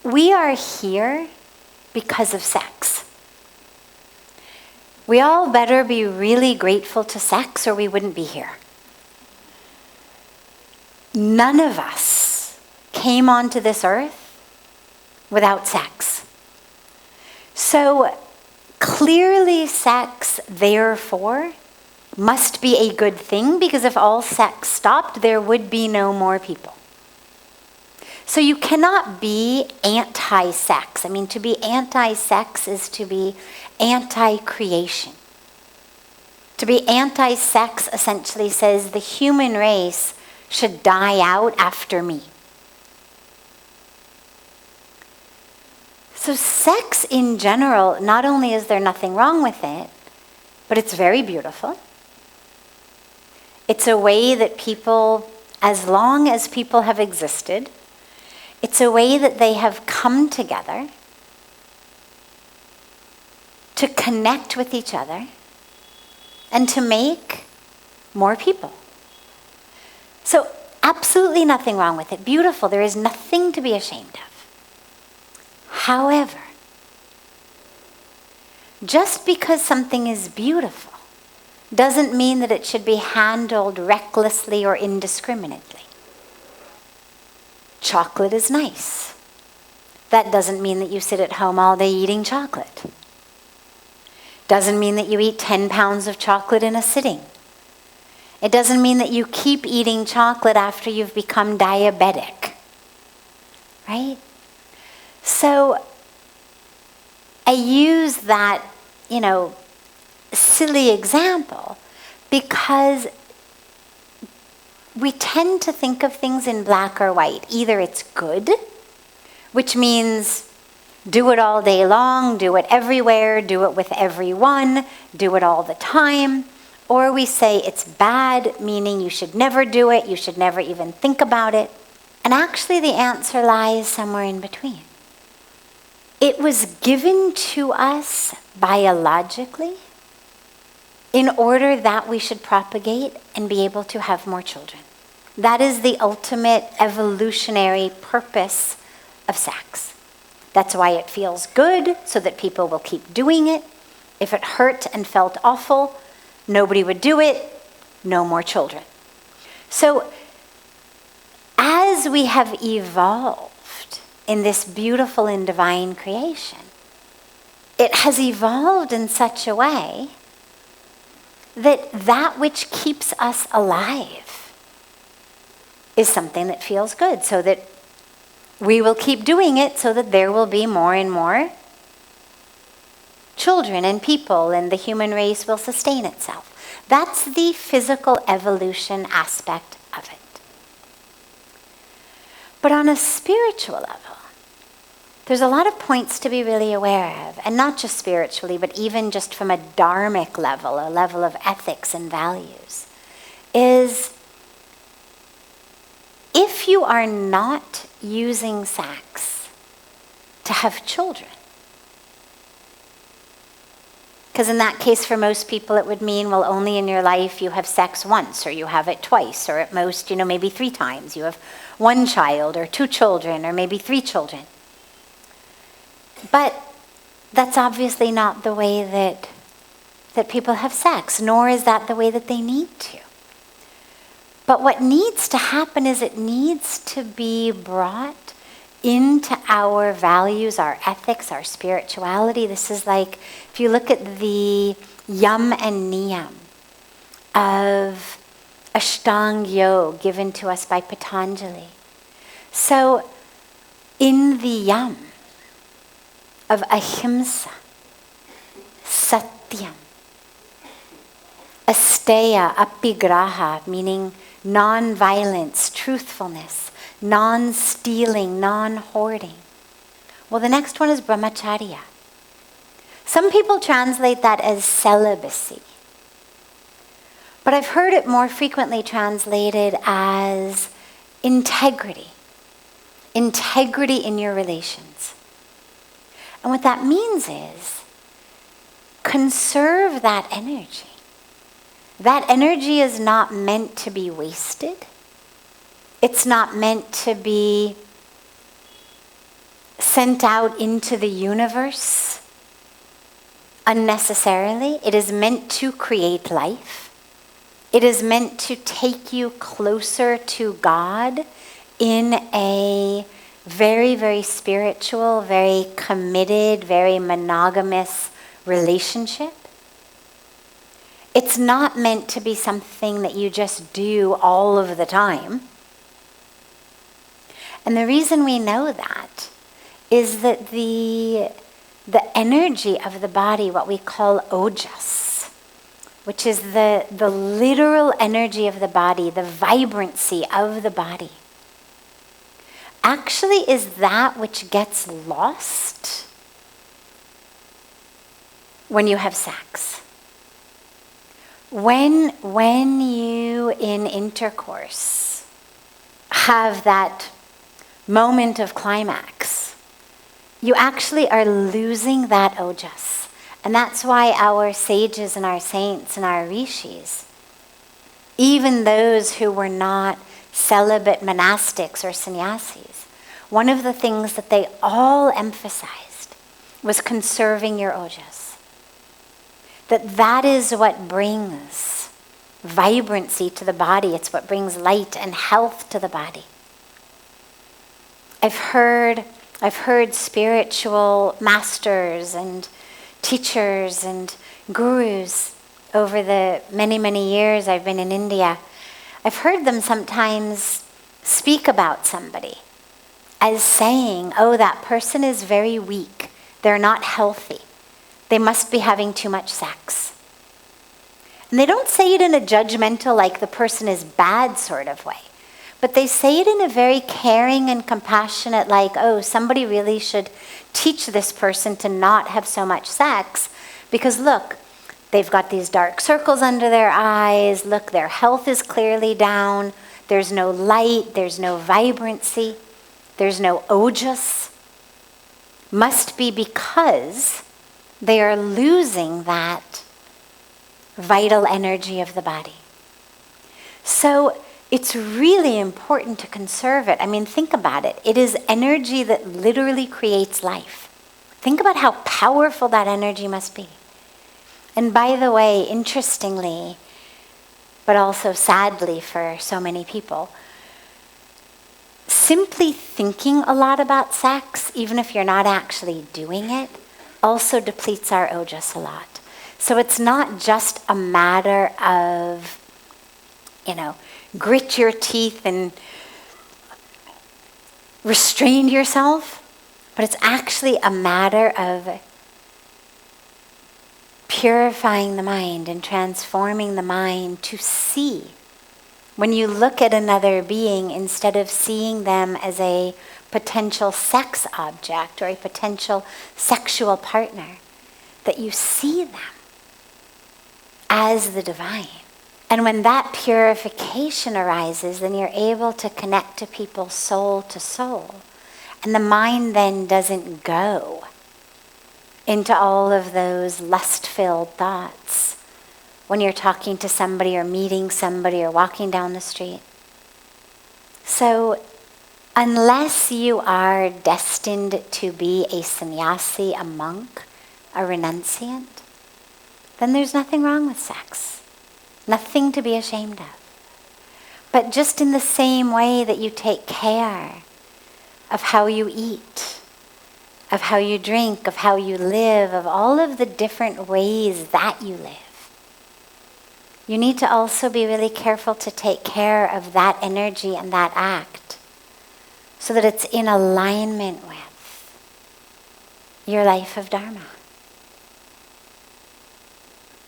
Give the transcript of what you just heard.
we are here because of sex. We all better be really grateful to sex or we wouldn't be here. None of us came onto this earth without sex. So clearly sex, therefore, must be a good thing, because if all sex stopped, there would be no more people. So you cannot be anti-sex. I mean, to be anti-sex is to be anti-creation. To be anti-sex essentially says the human race should die out after me. So sex in general, not only is there nothing wrong with it, but it's very beautiful. It's a way that people, as long as people have existed, it's a way that they have come together to connect with each other and to make more people. So absolutely nothing wrong with it. Beautiful. There is nothing to be ashamed of. However, just because something is beautiful doesn't mean that it should be handled recklessly or indiscriminately. Chocolate is nice. That doesn't mean that you sit at home all day eating chocolate. Doesn't mean that you eat 10 pounds of chocolate in a sitting. It doesn't mean that you keep eating chocolate after you've become diabetic. Right? So I use that, silly example because we tend to think of things in black or white. Either it's good, which means do it all day long, do it everywhere, do it with everyone, do it all the time. Or we say it's bad, meaning you should never do it, you should never even think about it. And actually the answer lies somewhere in between. It was given to us biologically in order that we should propagate and be able to have more children. That is the ultimate evolutionary purpose of sex. That's why it feels good, so that people will keep doing it. If it hurt and felt awful, nobody would do it, no more children. So as we have evolved in this beautiful and divine creation, it has evolved in such a way that which keeps us alive is something that feels good, so that we will keep doing it so that there will be more and more children and people, and the human race will sustain itself. That's the physical evolution aspect of it. But on a spiritual level, there's a lot of points to be really aware of, and not just spiritually, but even just from a dharmic level, a level of ethics and values, is if you are not using sex to have children, because in that case, for most people, it would mean, well, only in your life you have sex once, or you have it twice, or at most, maybe 3 times. You have 1 child, or 2 children, or maybe 3 children. But that's obviously not the way that people have sex, nor is that the way that they need to. But what needs to happen is it needs to be brought into our values, our ethics, our spirituality. This is like, if you look at the yam and niyam of Ashtanga Yoga given to us by Patanjali. So in the yam of ahimsa, satyam, asteya, apigraha, meaning non-violence, truthfulness, non-stealing, non-hoarding. Well, the next one is Brahmacharya. Some people translate that as celibacy. But I've heard it more frequently translated as integrity. Integrity in your relations. And what that means is conserve that energy. That energy is not meant to be wasted. It's not meant to be sent out into the universe unnecessarily. It is meant to create life. It is meant to take you closer to God in a very, very spiritual, very committed, very monogamous relationship. It's not meant to be something that you just do all of the time. And the reason we know that is that the energy of the body, what we call ojas, which is the literal energy of the body, the vibrancy of the body, actually is that which gets lost when you have sex. When you in intercourse have that moment of climax, you actually are losing that ojas. And that's why our sages and our saints and our rishis, even those who were not celibate monastics or sannyasis, one of the things that they all emphasized was conserving your ojas. That is what brings vibrancy to the body. It's what brings light and health to the body. I've heard spiritual masters and teachers and gurus over the many, many years I've been in India. I've heard them sometimes speak about somebody as saying, oh, that person is very weak. They're not healthy. They must be having too much sex. And they don't say it in a judgmental, like the person is bad sort of way. But they say it in a very caring and compassionate, like, oh, somebody really should teach this person to not have so much sex because look, they've got these dark circles under their eyes. Look, their health is clearly down. There's no light. There's no vibrancy. There's no ojas. Must be because they are losing that vital energy of the body. So it's really important to conserve it. I mean, think about it. It is energy that literally creates life. Think about how powerful that energy must be. And by the way, interestingly, but also sadly for so many people, simply thinking a lot about sex, even if you're not actually doing it, also depletes our ojas a lot. So it's not just a matter of, grit your teeth and restrain yourself, but it's actually a matter of purifying the mind and transforming the mind to see. When you look at another being, instead of seeing them as a potential sex object or a potential sexual partner, that you see them as the divine. And when that purification arises, then you're able to connect to people soul to soul. And the mind then doesn't go into all of those lust-filled thoughts when you're talking to somebody or meeting somebody or walking down the street. So unless you are destined to be a sanyasi, a monk, a renunciant, then there's nothing wrong with sex. Nothing to be ashamed of. But just in the same way that you take care of how you eat, of how you drink, of how you live, of all of the different ways that you live, you need to also be really careful to take care of that energy and that act so that it's in alignment with your life of Dharma.